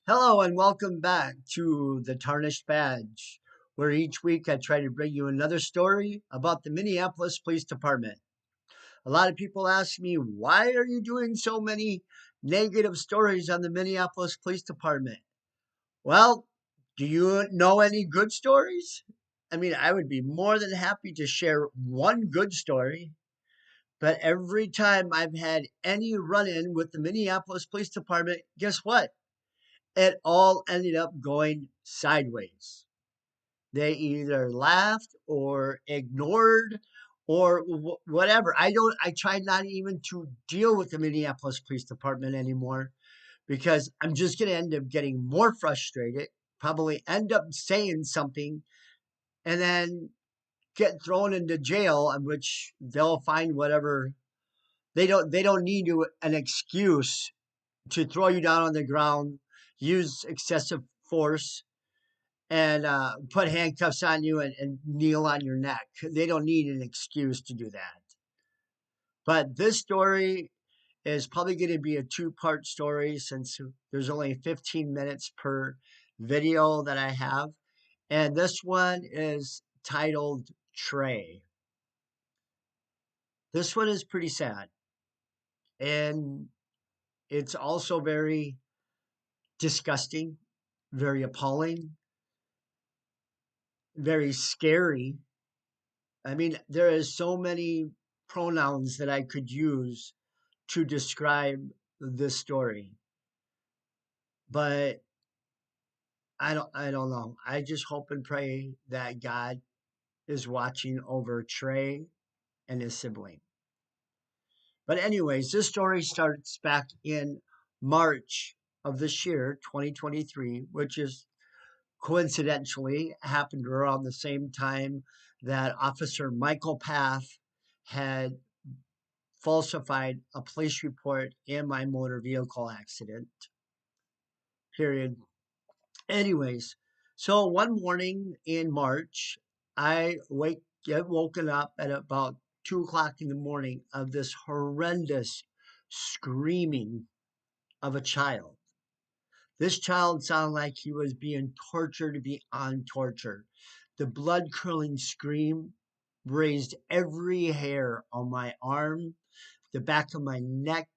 Hello and welcome back to The Tarnished Badge, where each week I try to bring you another story about the Minneapolis Police Department. A lot of people ask me, why are you doing so many negative stories on the Minneapolis Police Department? Well, do you know any good stories? I mean, I would be more than happy to share one good story, but every time I've had any run in with the Minneapolis Police Department, guess what? It all ended up going sideways. They either laughed or ignored or whatever. I try not even to deal with the Minneapolis Police Department anymore because I'm just going to end up getting more frustrated, probably end up saying something, and then get thrown into jail, in which they'll find whatever. They don't need an excuse to throw you down on the ground, use excessive force, and put handcuffs on you and kneel on your neck. They don't need an excuse to do that. But this story is probably going to be a two-part story since there's only 15 minutes per video that I have. And this one is titled Trey. This one is pretty sad. And it's also very disgusting, very appalling, very scary. I mean, there is so many pronouns that I could use to describe this story, but I don't know. I just hope and pray that God is watching over Trey and his sibling. But anyways, this story starts back in March of this year, 2023, which is coincidentally happened around the same time that Officer Michael Pfaff had falsified a police report in my motor vehicle accident. Period. Anyways, so one morning in March, get woken up at about 2 o'clock in the morning of this horrendous screaming of a child. This child sounded like he was being tortured beyond torture. The blood curdling scream raised every hair on my arm, the back of my neck.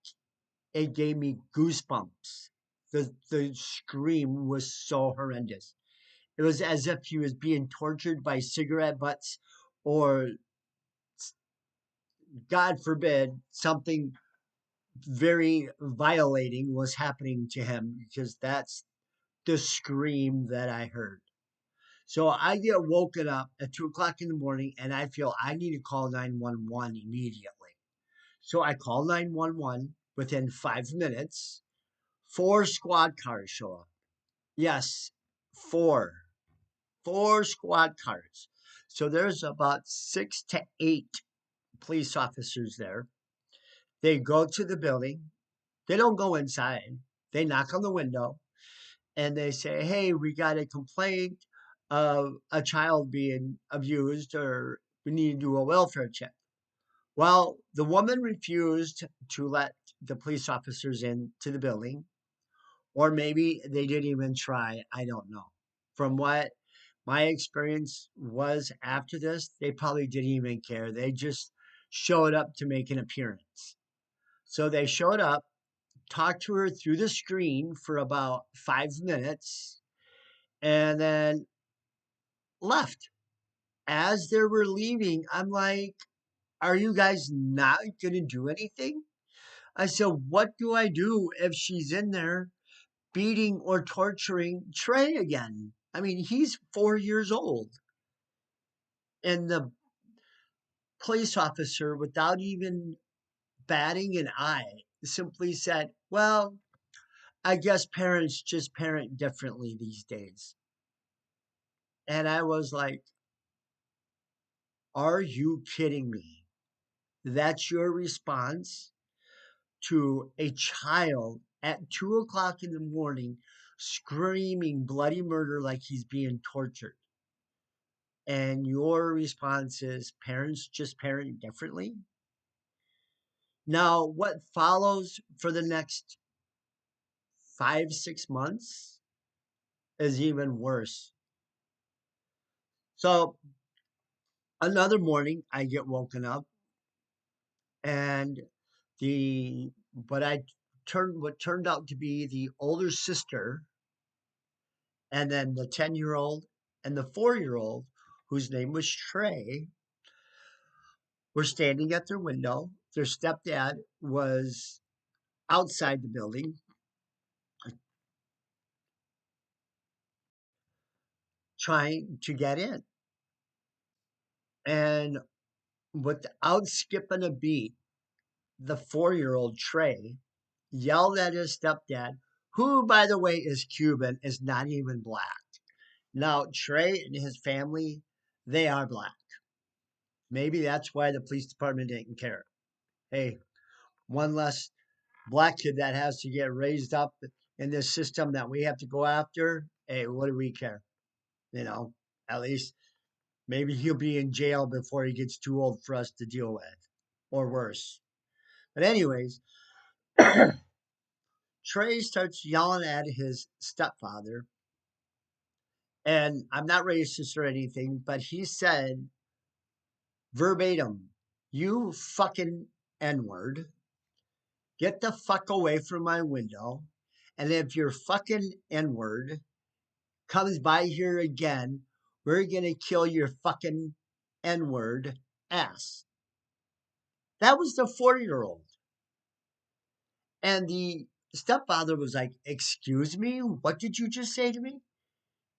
It gave me goosebumps. The scream was so horrendous. It was as if he was being tortured by cigarette butts, or God forbid, something very violating was happening to him, because that's the scream that I heard. So I get woken up at 2 o'clock in the morning and I feel I need to call 911 immediately. So I call 911. Within 5 minutes, four squad cars show up. Yes, four. Four squad cars. So there's about 6 to 8 police officers there. They go to the building. They don't go inside. They knock on the window and they say, "Hey, we got a complaint of a child being abused, or we need to do a welfare check." Well, the woman refused to let the police officers into the building, or maybe they didn't even try. I don't know. From what my experience was after this, they probably didn't even care. They just showed up to make an appearance. So they showed up, talked to her through the screen for about 5 minutes, and then left. As they were leaving, I'm like, "Are you guys not going to do anything?" I said, "What do I do if she's in there beating or torturing Trey again? I mean, he's 4 years old." And the police officer, without even batting an eye, simply said, "Well, I guess parents just parent differently these days." And I was like, "Are you kidding me? That's your response to a child at 2 o'clock in the morning screaming bloody murder like he's being tortured? And your response is parents just parent differently?" Now, what follows for the next 5, 6 months is even worse. So another morning, I get woken up, and the but I turned what turned out to be the older sister, and then the 10-year-old and the 4-year-old, whose name was Trey, were standing at their window. Their stepdad was outside the building trying to get in. And without skipping a beat, the 4-year-old Trey yelled at his stepdad, who, by the way, is Cuban, is not even black. Now, Trey and his family, they are black. Maybe that's why the police department didn't care. Hey, one less black kid that has to get raised up in this system that we have to go after. Hey, what do we care? You know, at least maybe he'll be in jail before he gets too old for us to deal with, or worse. But, anyways, Trey starts yelling at his stepfather, and I'm not racist or anything, but he said verbatim, "You fucking N word, get the fuck away from my window. And if your fucking N word comes by here again, we're going to kill your fucking N word ass." That was the 4-year-old. And the stepfather was like, "Excuse me? What did you just say to me?"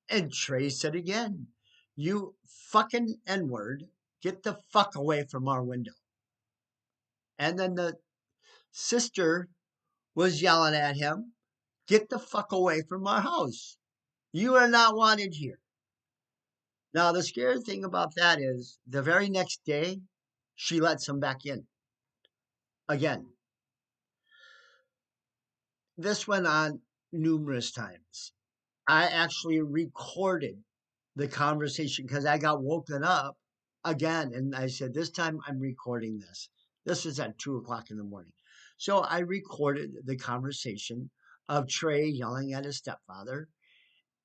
And Trey said again, "You fucking N word, get the fuck away from our window." And then the sister was yelling at him, "Get the fuck away from our house. You are not wanted here." Now, the scary thing about that is the very next day, she lets him back in again. This went on numerous times. I actually recorded the conversation because I got woken up again. And I said, this time I'm recording this. This was at 2 o'clock in the morning. So I recorded the conversation of Trey yelling at his stepfather.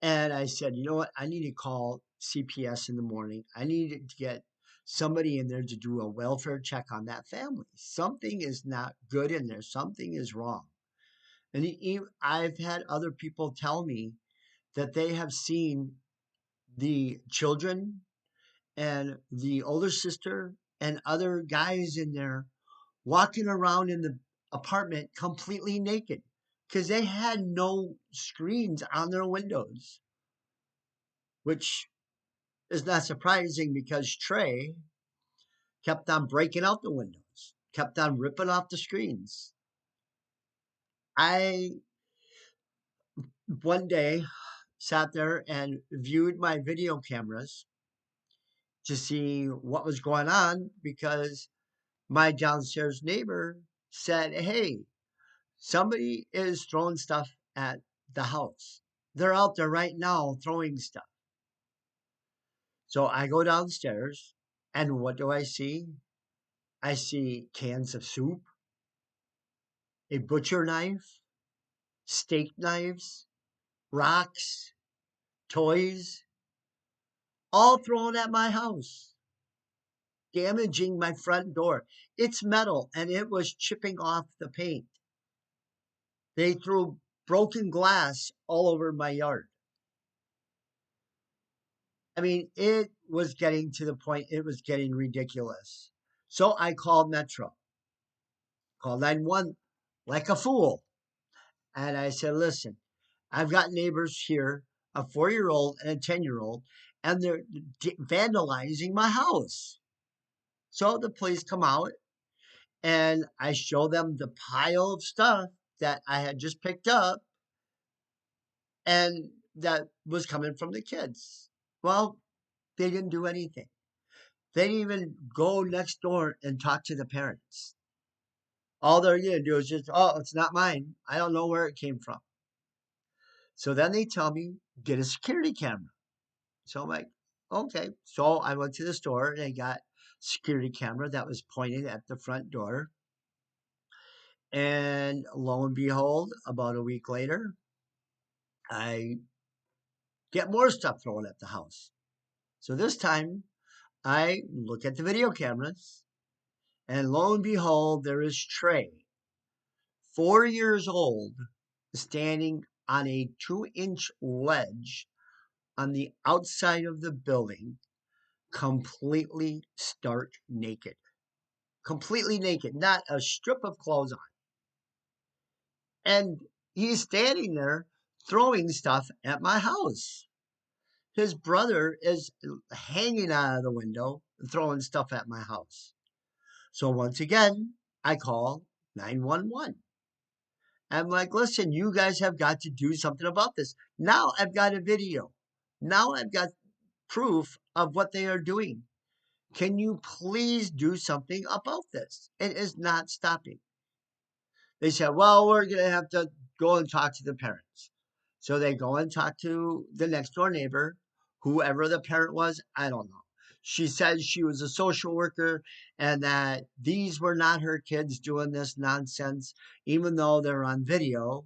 And I said, you know what? I need to call CPS in the morning. I need to get somebody in there to do a welfare check on that family. Something is not good in there. Something is wrong. And I've had other people tell me that they have seen the children and the older sister and other guys in there walking around in the apartment completely naked because they had no screens on their windows, which is not surprising because Trey kept on breaking out the windows, kept on ripping off the screens. I one day sat there and viewed my video cameras to see what was going on because my downstairs neighbor said, "Hey, somebody is throwing stuff at the house. They're out there right now throwing stuff." So I go downstairs, and what do I see? I see cans of soup, a butcher knife, steak knives, rocks, toys, all thrown at my house, damaging my front door. It's metal and it was chipping off the paint. They threw broken glass all over my yard. I mean, it was getting to the point, it was getting ridiculous. So I called Metro, called 911 like a fool. And I said, listen, I've got neighbors here, a 4-year-old and a 10-year-old, and they're vandalizing my house. So the police come out and I show them the pile of stuff that I had just picked up and that was coming from the kids. Well, they didn't do anything. They didn't even go next door and talk to the parents. All they're going to do is just, oh, it's not mine. I don't know where it came from. So then they tell me, get a security camera. So I'm like, okay. So I went to the store and I got a security camera that was pointed at the front door. And lo and behold, about a week later, I get more stuff thrown at the house. So this time, I look at the video cameras, and lo and behold, there is Trey, 4 years old, standing on a 2-inch ledge on the outside of the building, completely stark naked. Completely naked, not a strip of clothes on. And he's standing there throwing stuff at my house. His brother is hanging out of the window and throwing stuff at my house. So once again, I call 911. I'm like, listen, you guys have got to do something about this. Now I've got a video. Now I've got proof of what they are doing. Can you please do something about this? It is not stopping. They said, well, we're going to have to go and talk to the parents. So they go and talk to the next door neighbor, whoever the parent was, I don't know. She said she was a social worker and that these were not her kids doing this nonsense, even though they're on video.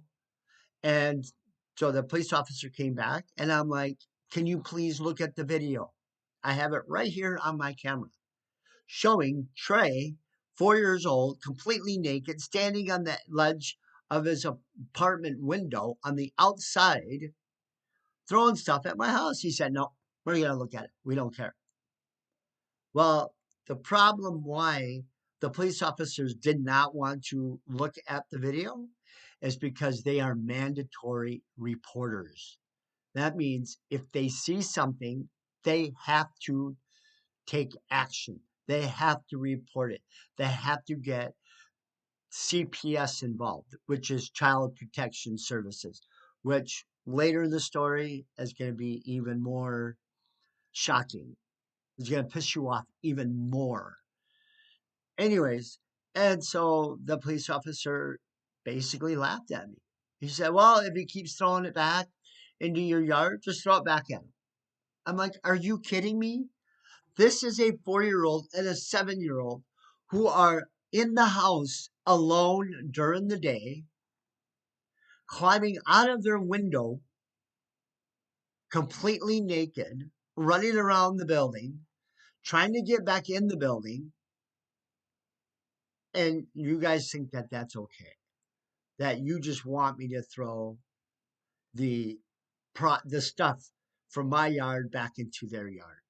And so the police officer came back and I'm like, can you please look at the video? I have it right here on my camera showing Trey, 4 years old, completely naked, standing on the ledge of his apartment window on the outside, throwing stuff at my house. He said, no, we're going to look at it. We don't care. Well, the problem why the police officers did not want to look at the video is because they are mandatory reporters. That means if they see something, they have to take action. They have to report it. They have to get CPS involved, which is Child Protection Services, which later in the story is going to be even more shocking. It's going to piss you off even more. Anyways, and so the police officer basically laughed at me. He said, well, if he keeps throwing it back into your yard, just throw it back at him. I'm like, are you kidding me? This is a 4-year-old and a 7-year-old who are in the house alone during the day, climbing out of their window completely naked, running around the building, trying to get back in the building. And you guys think that that's okay. That you just want me to throw the the stuff from my yard back into their yard.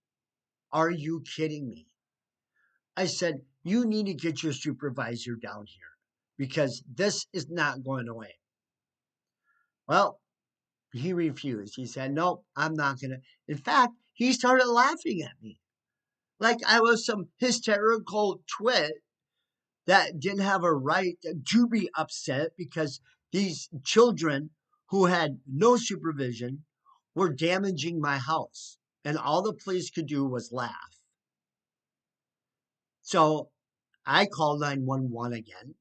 Are you kidding me? I said, you need to get your supervisor down here because this is not going away. Well, he refused. He said, nope, I'm not going to. In fact, he started laughing at me like I was some hysterical twit that didn't have a right to be upset because these children who had no supervision were damaging my house. And all the police could do was laugh. So I called 911 again.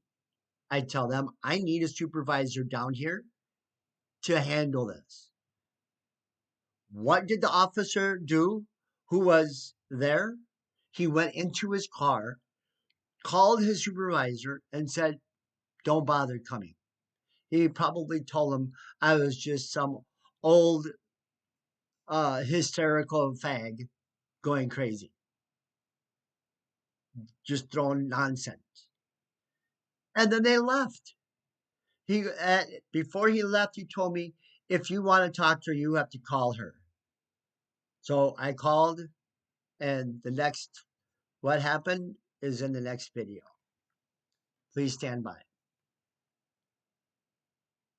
I tell them I need a supervisor down here to handle this. What did the officer do who was there? He went into his car, called his supervisor, and said, don't bother coming. He probably told him I was just some old hysterical fag going crazy, just throwing nonsense. And then they left. Before he left, he told me, if you want to talk to her, you have to call her. So I called, and what happened is in the next video. Please stand by.